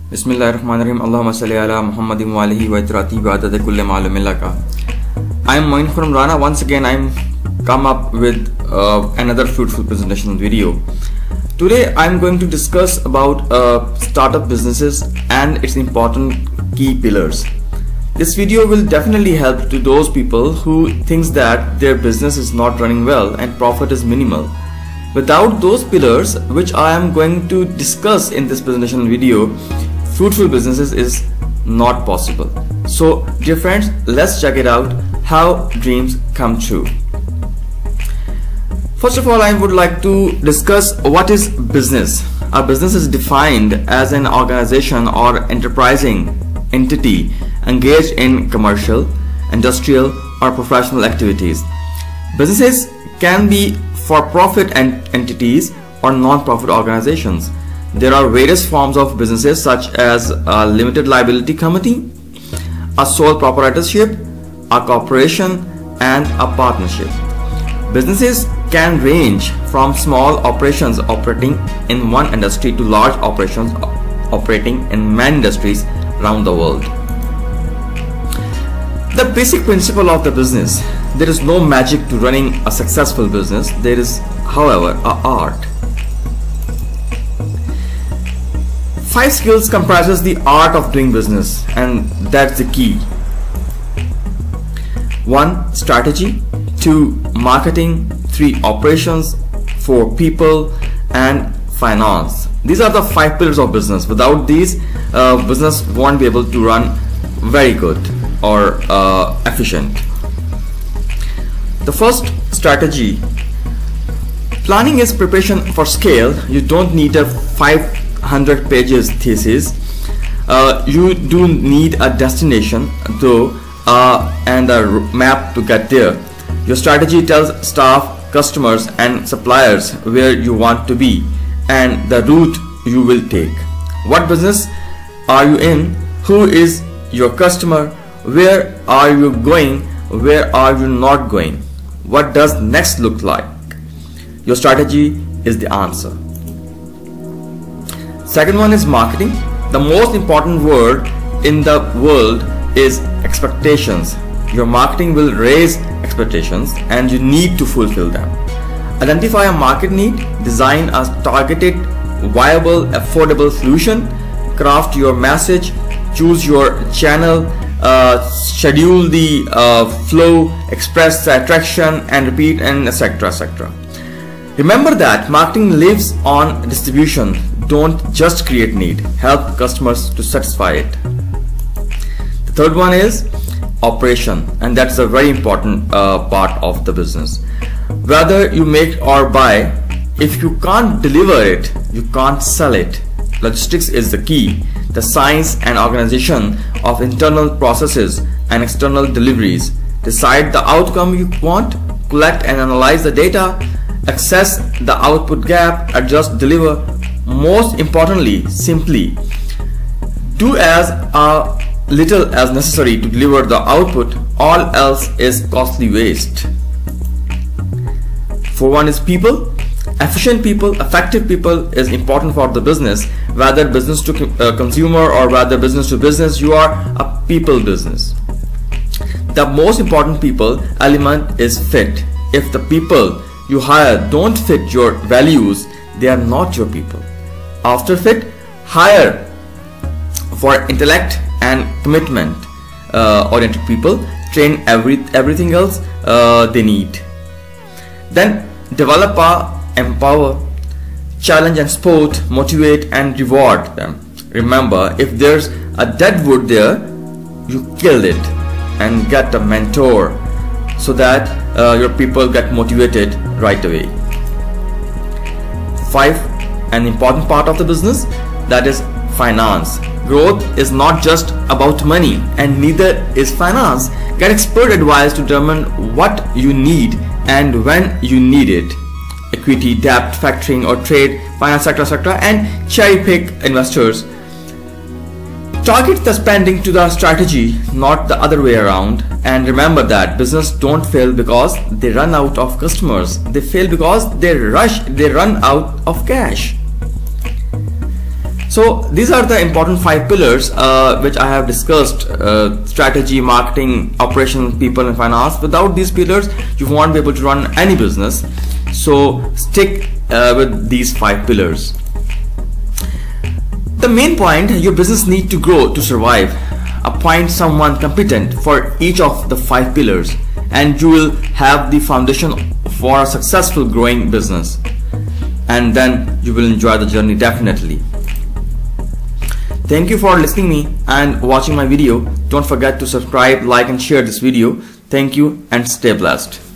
Bismillahirrahmanirrahim. Allahumma salli ala Muhammadin wa alihi wa itratihi wa adada kulli ma'lumin laka. I am Moin from Rana. Once again, I'm come up with another fruitful presentation video. Today, I'm going to discuss about startup businesses and its important key pillars. This video will definitely help to those people who thinks that their business is not running well and profit is minimal. Without those pillars, which I am going to discuss in this presentation video, fruitful businesses is not possible. So, dear friends, let's check it out how dreams come true. First of all, I would like to discuss what is business. A business is defined as an organization or enterprising entity engaged in commercial, industrial, or professional activities. Businesses can be for-profit entities or non-profit organizations. There are various forms of businesses such as a limited liability company, a sole proprietorship, a corporation, and a partnership. Businesses can range from small operations operating in one industry to large operations operating in many industries around the world. The basic principle of the business: there is no magic to running a successful business. There is, however, an art. 5 skills comprises the art of doing business, and that's the key. 1. Strategy. 2. Marketing. 3. Operations. 4. People, and finance. These are the 5 pillars of business. Without these, business won't be able to run very good or efficient. The first, strategy. Planning is preparation for scale. You don't need a 500 pages thesis. You do need a destination though, and a map to get there. Your strategy tells staff, customers, and suppliers where you want to be and the route you will take. What business are you in? Who is your customer? Where are you going? Where are you not going? What does next look like? Your strategy is the answer. Second one is marketing. The most important word in the world is expectations. Your marketing will raise expectations and you need to fulfill them. Identify a market need, design a targeted, viable, affordable solution, craft your message, choose your channel, schedule the flow, express the attraction and repeat, and etc. etc. Remember that marketing lives on distribution. Don't just create need, help customers to satisfy it. The third one is operation, and that's a very important part of the business. Whether you make or buy, if you can't deliver it, you can't sell it. Logistics is the key. The science and organization of internal processes and external deliveries. Decide the outcome you want, collect and analyze the data, access the output gap, adjust, deliver. Most importantly, simply do as little as necessary to deliver the output. All else is costly waste. For one is people. Efficient people, effective people is important for the business. Whether business to consumer or whether business to business, you are a people business. The most important people element is fit. If the people you hire don't fit your values, they are not your people. After fit, hire for intellect and commitment oriented people. Train everything else they need. Then develop empower, challenge and support, motivate and reward them. Remember, if there's a dead wood there, you kill it and get a mentor so that your people get motivated right away. 5. An important part of the business, that is finance. Growth is not just about money, and neither is finance. Get expert advice to determine what you need and when you need it. Equity, debt, factoring or trade, finance, etc., and cherry pick investors. Target the spending to the strategy, not the other way around. And remember that business don't fail because they run out of customers. They fail because they run out of cash. So these are the important 5 pillars which I have discussed: strategy, marketing, operations, people, and finance. Without these pillars, you won't be able to run any business. So stick with these 5 pillars. The main point: your business needs to grow to survive. Appoint someone competent for each of the 5 pillars, and you will have the foundation for a successful growing business, and then you will enjoy the journey definitely. Thank you for listening me and watching my video. Don't forget to subscribe, like, and share this video. Thank you and stay blessed.